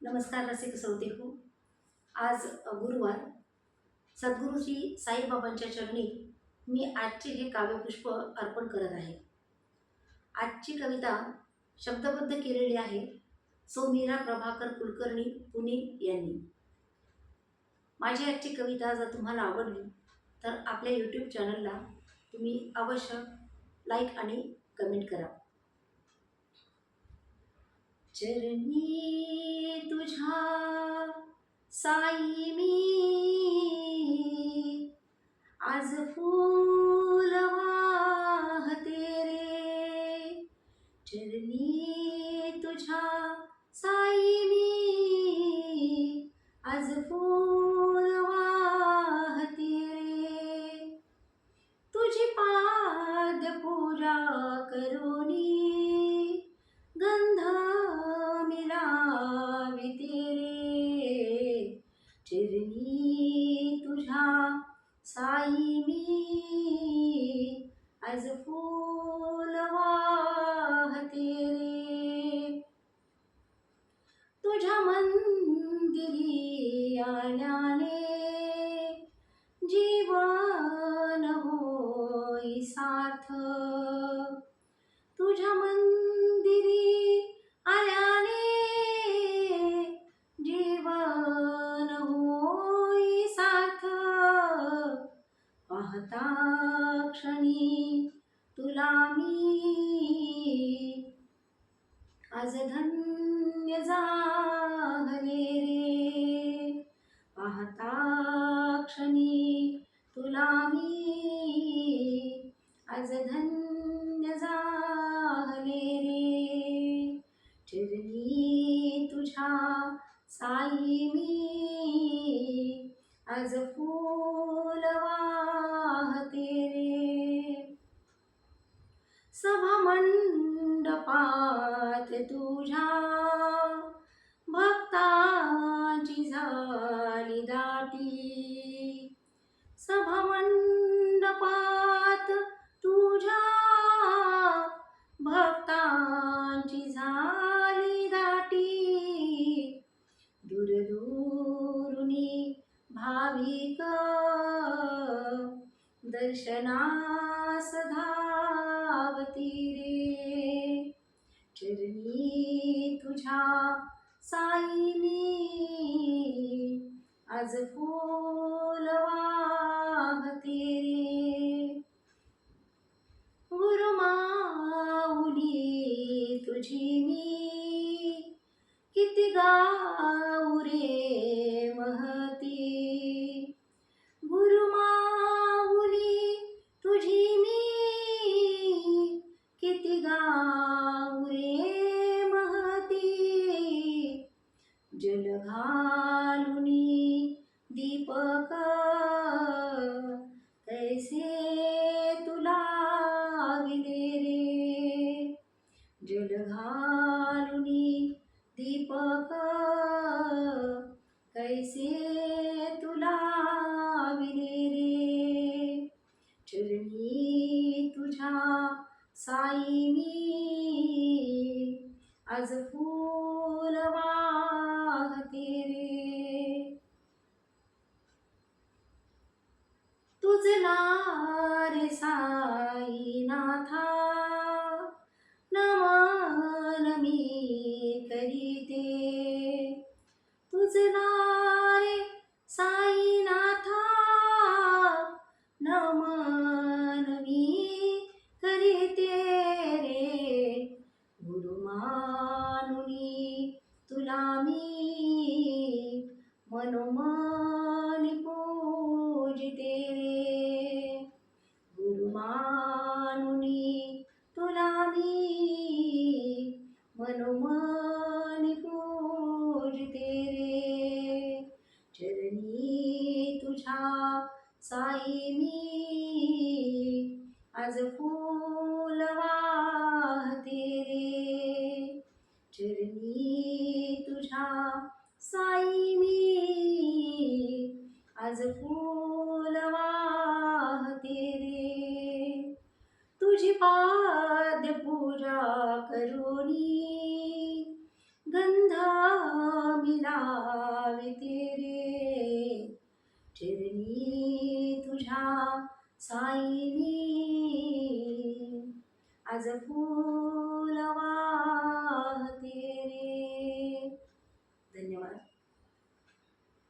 नमस्कार रसिक श्रोते हो. आज गुरुवार सद्गुरू श्री साईबाबांच्या चरणी मी आजचे हे काव्यपुष्प अर्पण करत आहे. आजची कविता शब्दबद्ध केलेली आहे सौमीरा प्रभाकर कुलकर्णी पुणे यांनी. माझी आजची कविता जर तुम्हाला आवडली तर आपल्या यूट्यूब चॅनलला तुम्ही अवश्य लाईक आणि कमेंट करा. चरणी तुझ्या साई मी आज फूल वाहते रे. चरणी तुझ्या साई मी आज फूल वाहते रे. तुझी पाद पूजा करोनी गंध मिलाविते रे. चरणी तुझ्या साई मी आज फूल वाहते रे. तुझ्या मंदिरी आल्याने जीवन होई सार्थ. तुझ्या मंदिरी आल्याने जीवन होई सार्थ. पाहता क्षणी तुला मी आज धन्य झाले रे. पाहता क्षणी तुला मी आज धन्य झाले रे. चरणी तुझ्या साई मी आज फूल वाहते रे. सभा मंडपात तुझ्या भक्तांची झाली दाटी. सभा मंडपात तुझ्या भक्तांची झाली दाटी. दूरदूरुनी भाविक दर्शनास धावती रे. चरणी तुझ्या साई मी आज फूल वाहते रे. गुरुमाऊली तुझी मी किती गाऊ रे महती. गुरुमाऊली तुझी मी किती गाऊ रे महती. जल घालुनी दीपक कैसे तुला विले रे. जल घालुनी दीपक कैसे तुला विले रे. चरणी तुझ्या साई मी आज फूल वाहते रे. तुझला रे साई नाथा नमन मी करीते. तुझला रे साई नाथा नमन मी करीते रे. गुरुमानुनी तुला मी मनोमन पूजिते रे. गुरुमानुनी तुला मी मनोमन पूजिते रे. चरणी तुझ्या साई मी आज फूल वाहते रे. चरणी तुझ्या साई मी आज फूल वाहते रे. तुझी पाद्य पूजा करोनी गंध लाविते रे चरणी तुझ्या साई मी आज फूल